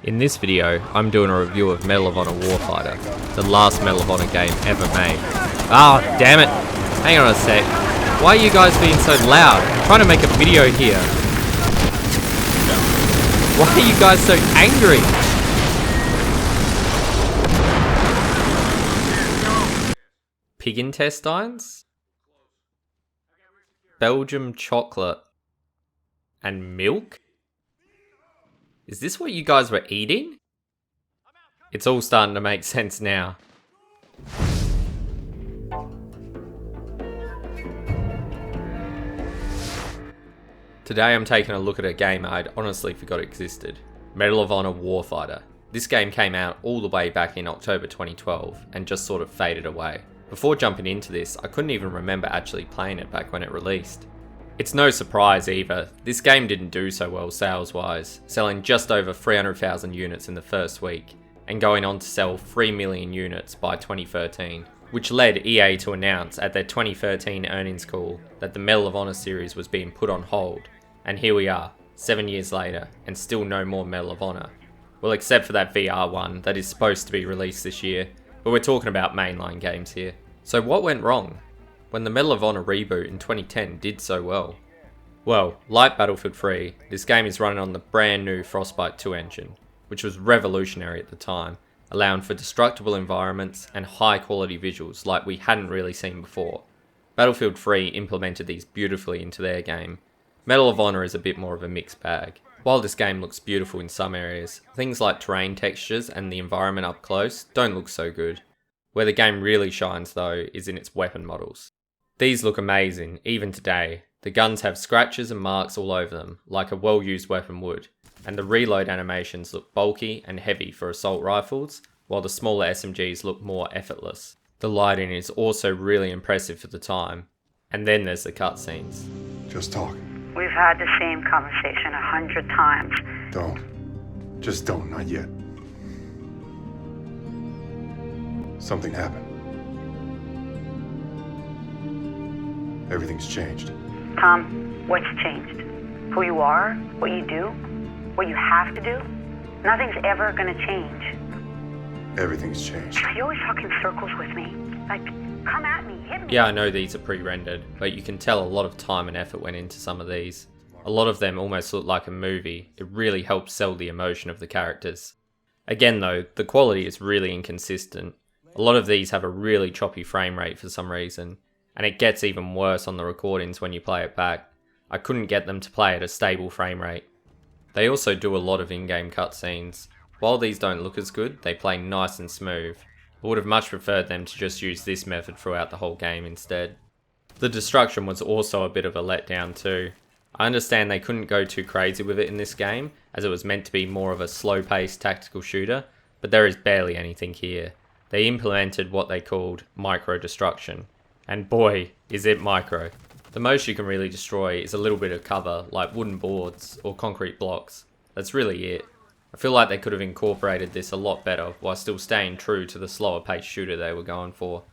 In this video, I'm doing a review of Medal of Honor Warfighter, the last Medal of Honor game ever made. Ah, damn it! Hang on a sec. Why are you guys being so loud? I'm trying to make a video here. Why are you guys so angry? Pig intestines? Belgium chocolate? And milk? Is this what you guys were eating? It's all starting to make sense now. Today I'm taking a look at a game I'd honestly forgot existed. Medal of Honor Warfighter. This game came out all the way back in October 2012 and just sort of faded away. Before jumping into this, I couldn't even remember actually playing it back when it released. It's no surprise either, this game didn't do so well sales wise, selling just over 300,000 units in the first week, and going on to sell 3 million units by 2013, which led EA to announce at their 2013 earnings call that the Medal of Honor series was being put on hold, and here we are, 7 years later, and still no more Medal of Honor. Well, except for that VR one that is supposed to be released this year, but we're talking about mainline games here. So what went wrong when the Medal of Honor reboot in 2010 did so well? Well, like Battlefield 3, this game is running on the brand new Frostbite 2 engine, which was revolutionary at the time, allowing for destructible environments and high quality visuals like we hadn't really seen before. Battlefield 3 implemented these beautifully into their game. Medal of Honor is a bit more of a mixed bag. While this game looks beautiful in some areas, things like terrain textures and the environment up close don't look so good. Where the game really shines though is in its weapon models. These look amazing, even today. The guns have scratches and marks all over them, like a well-used weapon would, and the reload animations look bulky and heavy for assault rifles, while the smaller SMGs look more effortless. The lighting is also really impressive for the time, and then there's the cutscenes. Just talk. We've had the same conversation 100 times. Don't. Just don't, not yet. Something happened. Everything's changed. Tom, what's changed? Who you are, what you do, what you have to do? Nothing's ever gonna change. Everything's changed. You always talk in circles with me. Like, come at me, hit me. Yeah, I know these are pre-rendered, but you can tell a lot of time and effort went into some of these. A lot of them almost look like a movie. It really helps sell the emotion of the characters. Again though, the quality is really inconsistent. A lot of these have a really choppy frame rate for some reason, and it gets even worse on the recordings when you play it back. I couldn't get them to play at a stable frame rate. They also do a lot of in-game cutscenes. While these don't look as good, they play nice and smooth. I would have much preferred them to just use this method throughout the whole game instead. The destruction was also a bit of a letdown too. I understand they couldn't go too crazy with it in this game, as it was meant to be more of a slow-paced tactical shooter, but there is barely anything here. They implemented what they called micro-destruction. And boy, is it micro. The most you can really destroy is a little bit of cover, like wooden boards or concrete blocks. That's really it. I feel like they could have incorporated this a lot better while still staying true to the slower paced shooter they were going for.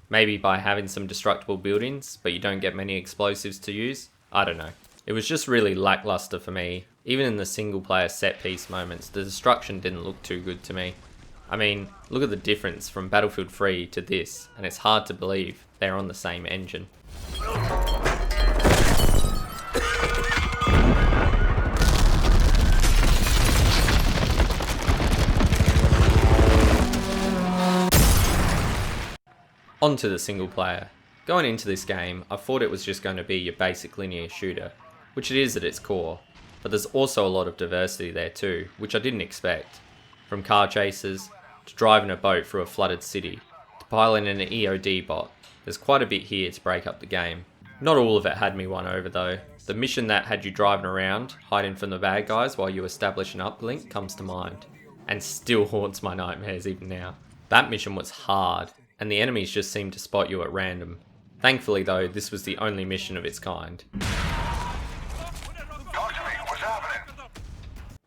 Maybe by having some destructible buildings, but you don't get many explosives to use? I don't know. It was just really lackluster for me. Even in the single player set piece moments, the destruction didn't look too good to me. I mean, look at the difference from Battlefield 3 to this, and it's hard to believe they're on the same engine. On to the single player. Going into this game, I thought it was just going to be your basic linear shooter, which it is at its core, but there's also a lot of diversity there too, which I didn't expect. From car chases, to driving a boat through a flooded city, to piloting an EOD bot. There's quite a bit here to break up the game. Not all of it had me won over though. The mission that had you driving around, hiding from the bad guys while you establish an uplink comes to mind, and still haunts my nightmares even now. That mission was hard, and the enemies just seemed to spot you at random. Thankfully though, this was the only mission of its kind. Talk to me. What's happening?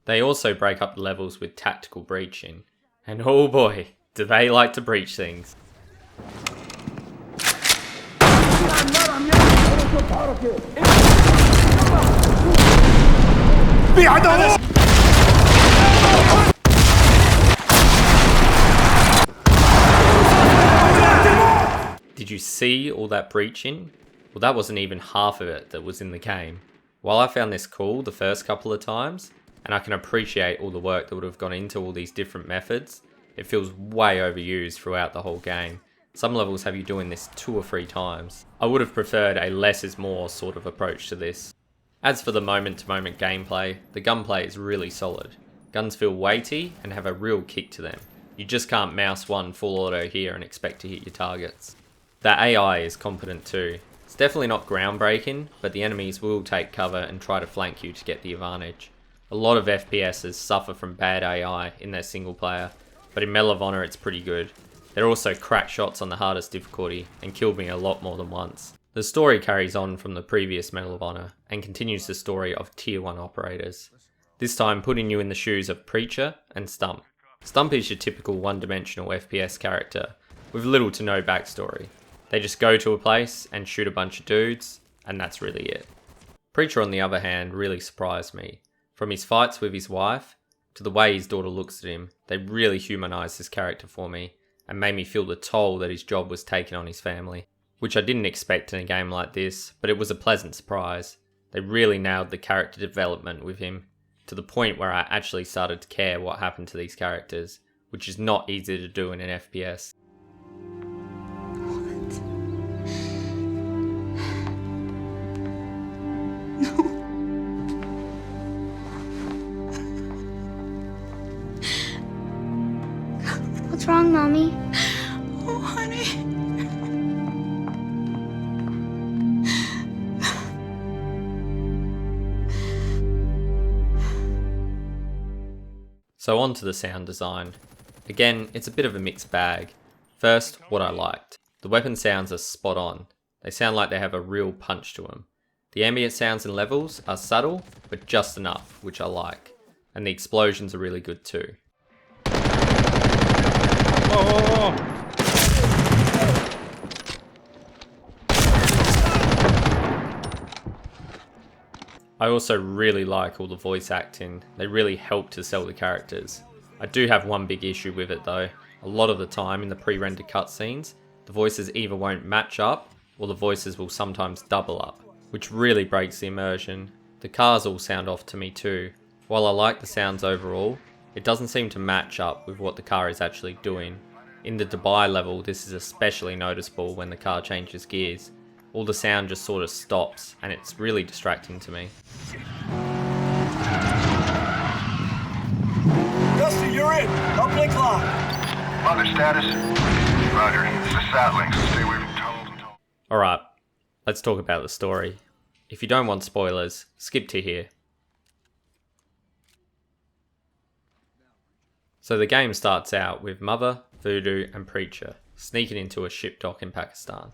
They also break up the levels with tactical breaching. And oh boy, do they like to breach things. see all that breaching? Well, that wasn't even half of it that was in the game. While I found this cool the first couple of times, and I can appreciate all the work that would have gone into all these different methods, it feels way overused throughout the whole game. Some levels have you doing this 2 or 3 times. I would have preferred a less is more sort of approach to this. As for the moment-to-moment gameplay, the gunplay is really solid. Guns feel weighty and have a real kick to them. You just can't mouse one full auto here and expect to hit your targets. The AI is competent too. It's definitely not groundbreaking, but the enemies will take cover and try to flank you to get the advantage. A lot of FPSs suffer from bad AI in their single player, but in Medal of Honor it's pretty good. There are also crack shots on the hardest difficulty and killed me a lot more than once. The story carries on from the previous Medal of Honor and continues the story of Tier 1 operators. This time putting you in the shoes of Preacher and Stump. Stump is your typical one-dimensional FPS character with little to no backstory. They just go to a place and shoot a bunch of dudes, and that's really it. Preacher, on the other hand, really surprised me. From his fights with his wife, to the way his daughter looks at him, they really humanised his character for me, and made me feel the toll that his job was taking on his family. Which I didn't expect in a game like this, but it was a pleasant surprise. They really nailed the character development with him, to the point where I actually started to care what happened to these characters, which is not easy to do in an FPS. What's wrong, Mommy? Oh, honey. So on to the sound design. Again, it's a bit of a mixed bag. First, what I liked. The weapon sounds are spot on. They sound like they have a real punch to them. The ambient sounds and levels are subtle, but just enough, which I like. And the explosions are really good too. I also really like all the voice acting. They really help to sell the characters. I do have one big issue with it though. A lot of the time in the pre-rendered cutscenes, the voices either won't match up, or the voices will sometimes double up, which really breaks the immersion. The cars all sound off to me too. While I like the sounds overall, it doesn't seem to match up with what the car is actually doing. In the Dubai level, this is especially noticeable when the car changes gears. All the sound just sort of stops, and it's really distracting to me. Dusty, you're in. Uplink lock. Mother status? Roger. This is Satlink, so stay away from tunnels until... Alright, let's talk about the story. If you don't want spoilers, skip to here. So the game starts out with Mother, Voodoo and Preacher sneaking into a ship dock in Pakistan.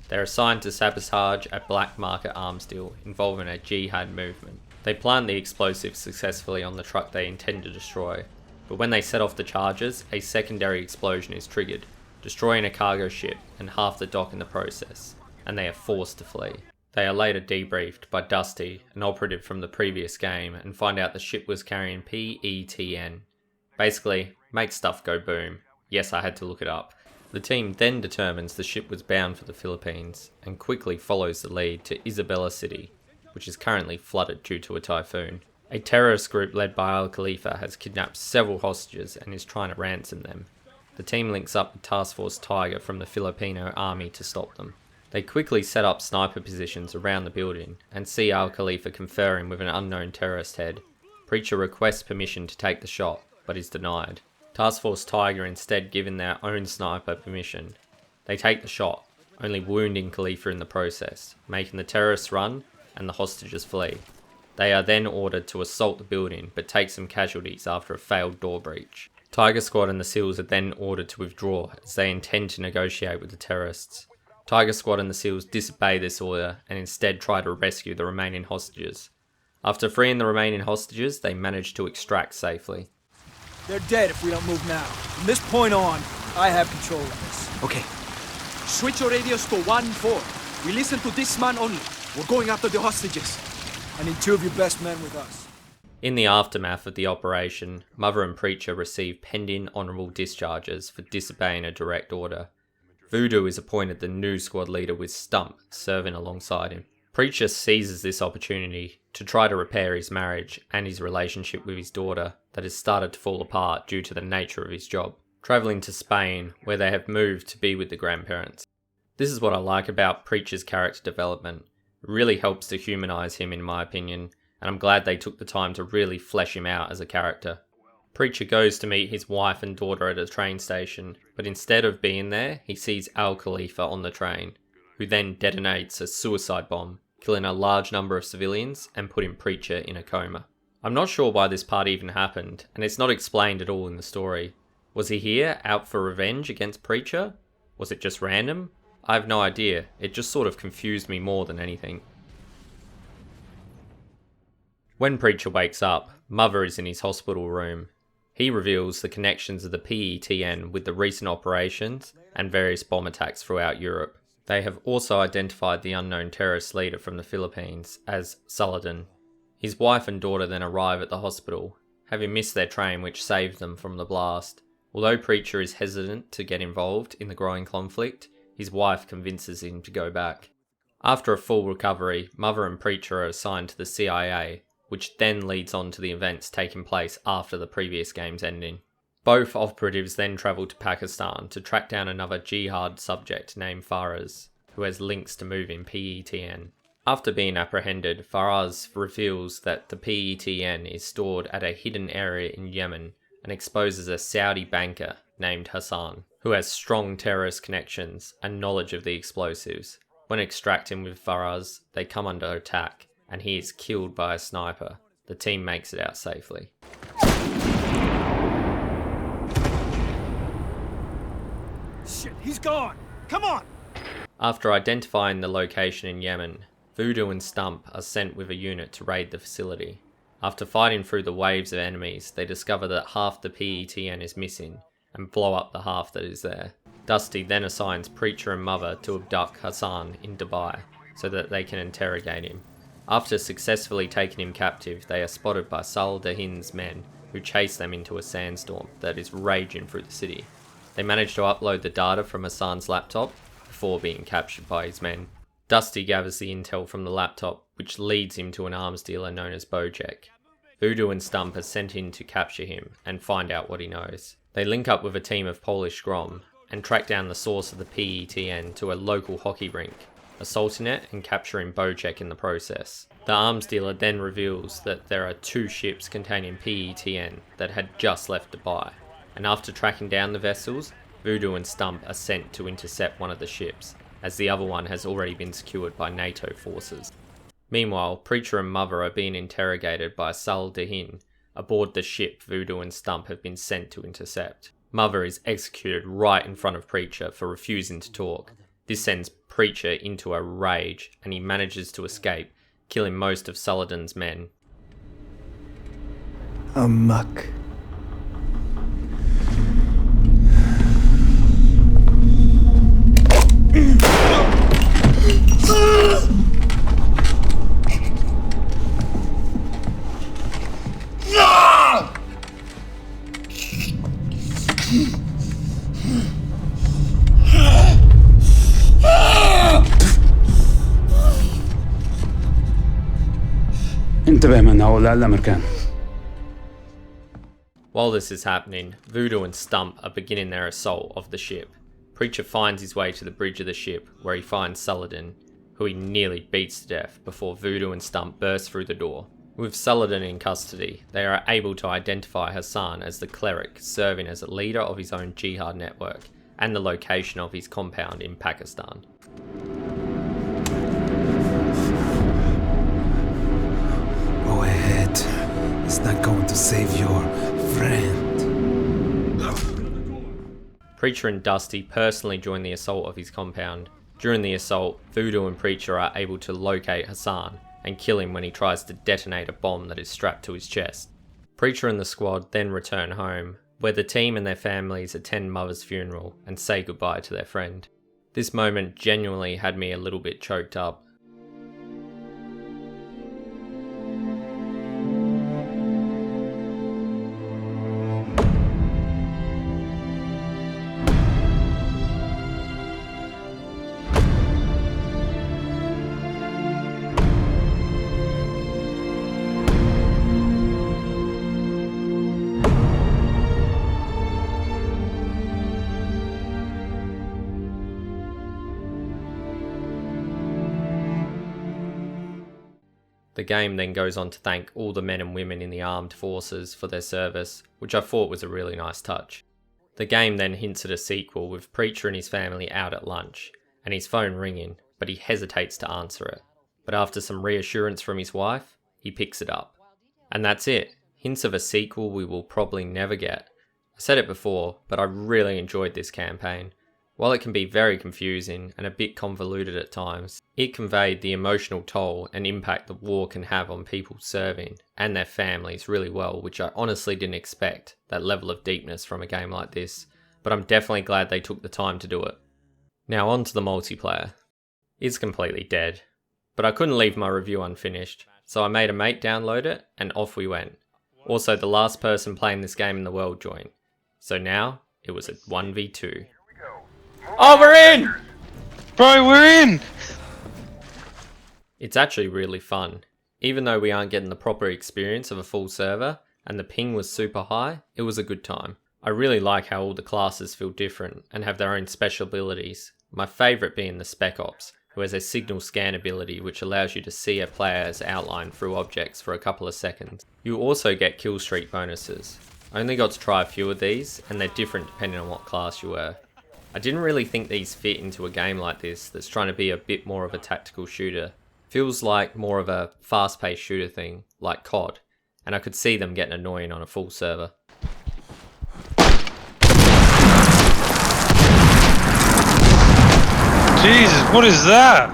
They're assigned to sabotage a black market arms deal involving a jihad movement. They plant the explosives successfully on the truck they intend to destroy, but when they set off the charges, a secondary explosion is triggered, destroying a cargo ship and half the dock in the process, and they are forced to flee. They are later debriefed by Dusty, an operative from the previous game, and find out the ship was carrying PETN. Basically, make stuff go boom. Yes, I had to look it up. The team then determines the ship was bound for the Philippines and quickly follows the lead to Isabela City, which is currently flooded due to a typhoon. A terrorist group led by Al Khalifa has kidnapped several hostages and is trying to ransom them. The team links up with Task Force Tiger from the Filipino army to stop them. They quickly set up sniper positions around the building and see Al Khalifa conferring with an unknown terrorist head. Preacher requests permission to take the shot, but is denied. Task Force Tiger instead given their own sniper permission. They take the shot, only wounding Khalifa in the process, making the terrorists run and the hostages flee. They are then ordered to assault the building, but take some casualties after a failed door breach. Tiger Squad and the SEALs are then ordered to withdraw as they intend to negotiate with the terrorists. Tiger Squad and the SEALs disobey this order and instead try to rescue the remaining hostages. After freeing the remaining hostages, they manage to extract safely. They're dead if we don't move now. From this point on, I have control of this. Okay. Switch your radios to 1-4. We listen to this man only. We're going after the hostages. I need 2 of your best men with us. In the aftermath of the operation, Mother and Preacher receive pending honourable discharges for disobeying a direct order. Voodoo is appointed the new squad leader with Stump serving alongside him. Preacher seizes this opportunity to try to repair his marriage and his relationship with his daughter that has started to fall apart due to the nature of his job, travelling to Spain where they have moved to be with the grandparents. This is what I like about Preacher's character development. It really helps to humanise him in my opinion, and I'm glad they took the time to really flesh him out as a character. Preacher goes to meet his wife and daughter at a train station, but instead of being there, he sees Al Khalifa on the train, who then detonates a suicide bomb, killing a large number of civilians and putting Preacher in a coma. I'm not sure why this part even happened, and it's not explained at all in the story. Was he here, out for revenge against Preacher? Was it just random? I have no idea, it just sort of confused me more than anything. When Preacher wakes up, Mother is in his hospital room. He reveals the connections of the PETN with the recent operations and various bomb attacks throughout Europe. They have also identified the unknown terrorist leader from the Philippines as Saladin. His wife and daughter then arrive at the hospital, having missed their train which saved them from the blast. Although Preacher is hesitant to get involved in the growing conflict, his wife convinces him to go back. After a full recovery, Mother and Preacher are assigned to the CIA, which then leads on to the events taking place after the previous game's ending. Both operatives then travel to Pakistan to track down another jihad subject named Faraz, who has links to moving PETN. After being apprehended, Faraz reveals that the PETN is stored at a hidden area in Yemen and exposes a Saudi banker named Hassan, who has strong terrorist connections and knowledge of the explosives. When extracting with Faraz, they come under attack, and he is killed by a sniper. The team makes it out safely. Shit, he's gone! Come on! After identifying the location in Yemen, Voodoo and Stump are sent with a unit to raid the facility. After fighting through the waves of enemies, they discover that half the PETN is missing, and blow up the half that is there. Dusty then assigns Preacher and Mother to abduct Hassan in Dubai, so that they can interrogate him. After successfully taking him captive, they are spotted by Saladin's men, who chase them into a sandstorm that is raging through the city. They manage to upload the data from Hassan's laptop before being captured by his men. Dusty gathers the intel from the laptop, which leads him to an arms dealer known as Bojack. Voodoo and Stump are sent in to capture him and find out what he knows. They link up with a team of Polish Grom and track down the source of the PETN to a local hockey rink, assaulting it and capturing Bojack in the process. The arms dealer then reveals that there are 2 ships containing PETN that had just left Dubai, and after tracking down the vessels, Voodoo and Stump are sent to intercept one of the ships, as the other one has already been secured by NATO forces. Meanwhile, Preacher and Mother are being interrogated by Saladin aboard the ship Voodoo and Stump have been sent to intercept. Mother is executed right in front of Preacher for refusing to talk. This sends Preacher into a rage, and he manages to escape, killing most of Saladin's men. Amok. انتبه من هؤلاء الأمريكان. While this is happening, Voodoo and Stump are beginning their assault of the ship. Preacher finds his way to the bridge of the ship, where he finds Saladin, who he nearly beats to death before Voodoo and Stump burst through the door. With Saladin in custody, they are able to identify Hassan as the cleric serving as a leader of his own jihad network, and the location of his compound in Pakistan. Go ahead. It's not going to save your friend. Preacher and Dusty personally join the assault of his compound. During the assault, Voodoo and Preacher are able to locate Hassan and kill him when he tries to detonate a bomb that is strapped to his chest. Preacher and the squad then return home, where the team and their families attend Mother's funeral and say goodbye to their friend. This moment genuinely had me a little bit choked up. The game then goes on to thank all the men and women in the armed forces for their service, which I thought was a really nice touch. The game then hints at a sequel with Preacher and his family out at lunch, and his phone ringing, but he hesitates to answer it. But after some reassurance from his wife, he picks it up. And that's it. Hints of a sequel we will probably never get. I said it before, but I really enjoyed this campaign. While it can be very confusing and a bit convoluted at times, it conveyed the emotional toll and impact the war can have on people serving and their families really well, which I honestly didn't expect, that level of deepness from a game like this, but I'm definitely glad they took the time to do it. Now on to the multiplayer. It's completely dead, but I couldn't leave my review unfinished, so I made a mate download it and off we went. Also, the last person playing this game in the world joined, so now it was a 1v2. Oh, we're in! Bro, we're in! It's actually really fun. Even though we aren't getting the proper experience of a full server, and the ping was super high, it was a good time. I really like how all the classes feel different, and have their own special abilities. My favourite being the Spec Ops, who has a signal scan ability which allows you to see a player's outline through objects for a couple of seconds. You also get kill streak bonuses. I only got to try a few of these, and they're different depending on what class you were. I didn't really think these fit into a game like this that's trying to be a bit more of a tactical shooter. Feels like more of a fast-paced shooter thing, like COD, and I could see them getting annoying on a full server. Jesus, what is that?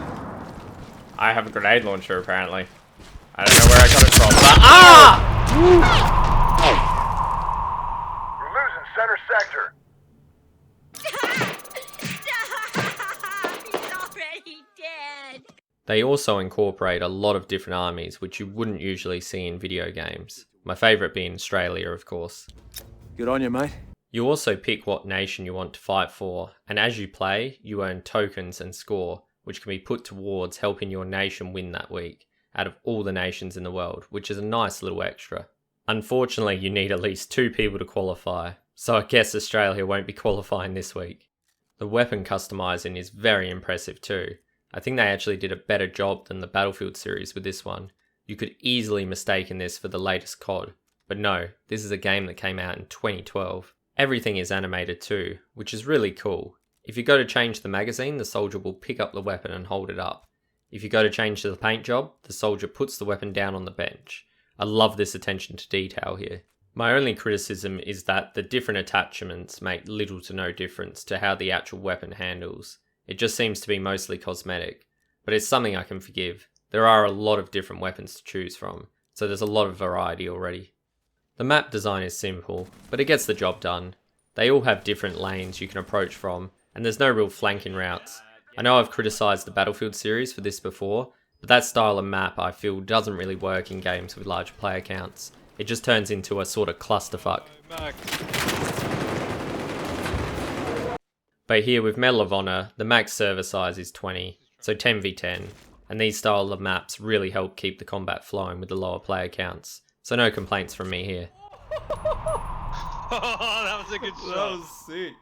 I have a grenade launcher apparently. I don't know where I got it from, but We're losing center sector. He's already dead. They also incorporate a lot of different armies which you wouldn't usually see in video games. My favourite being Australia, of course. Good on you, mate. You also pick what nation you want to fight for, and as you play, you earn tokens and score, which can be put towards helping your nation win that week, out of all the nations in the world, which is a nice little extra. Unfortunately, you need at least 2 people to qualify, so I guess Australia won't be qualifying this week. The weapon customizing is very impressive too. I think they actually did a better job than the Battlefield series with this one. You could easily mistake this for the latest COD, but no, this is a game that came out in 2012. Everything is animated too, which is really cool. If you go to change the magazine, the soldier will pick up the weapon and hold it up. If you go to change the paint job, the soldier puts the weapon down on the bench. I love this attention to detail here. My only criticism is that the different attachments make little to no difference to how the actual weapon handles. It just seems to be mostly cosmetic, but it's something I can forgive. There are a lot of different weapons to choose from, so there's a lot of variety already. The map design is simple, but it gets the job done. They all have different lanes you can approach from, and there's no real flanking routes. I know I've criticised the Battlefield series for this before, but that style of map I feel doesn't really work in games with large player counts. It just turns into a sort of clusterfuck. But here with Medal of Honor, the max server size is 20, so 10v10, and these style of maps really help keep the combat flowing with the lower player counts. So no complaints from me here. Oh, that was a good shot. That was sick.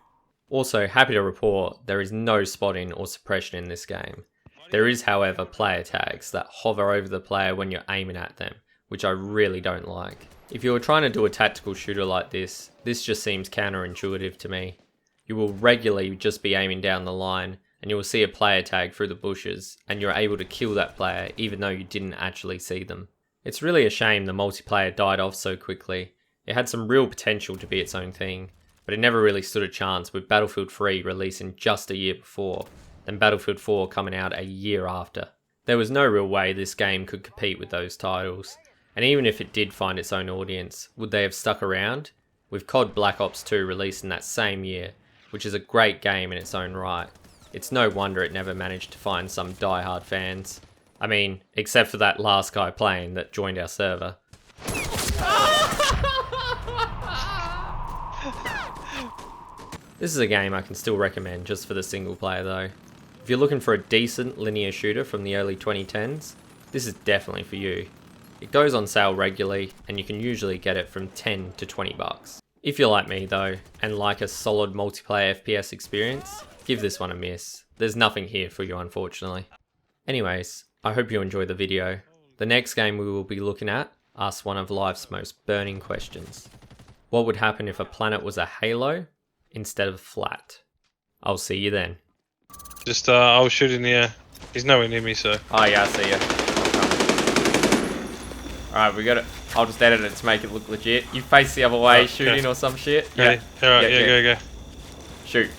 Also, happy to report, there is no spotting or suppression in this game. There is, however, player tags that hover over the player when you're aiming at them, which I really don't like. If you were trying to do a tactical shooter like this just seems counterintuitive to me. You will regularly just be aiming down the line, and you will see a player tag through the bushes, and you're able to kill that player even though you didn't actually see them. It's really a shame the multiplayer died off so quickly. It had some real potential to be its own thing, but it never really stood a chance with Battlefield 3 releasing just a year before, then Battlefield 4 coming out a year after. There was no real way this game could compete with those titles, and even if it did find its own audience, would they have stuck around? With COD Black Ops 2 releasing that same year, which is a great game in its own right, it's no wonder it never managed to find some die-hard fans. I mean, except for that last guy playing that joined our server. This is a game I can still recommend just for the single player though. If you're looking for a decent linear shooter from the early 2010s, this is definitely for you. It goes on sale regularly and you can usually get it from 10 to 20 bucks. If you're like me though, and like a solid multiplayer FPS experience, give this one a miss. There's nothing here for you unfortunately. Anyways, I hope you enjoyed the video. The next game we will be looking at asks one of life's most burning questions. What would happen if a planet was a halo instead of flat? I'll see you then. Just, I'll shoot in the air. He's nowhere near me, so. Oh yeah, I see ya. Alright, we got it. I'll just edit it to make it look legit. You face the other way, Right, shooting okay. or some shit. Ready? Yeah. Alright, yeah, go. Shoot.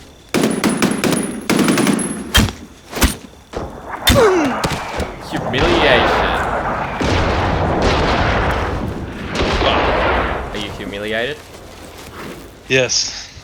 Humiliation. Are you humiliated? Yes.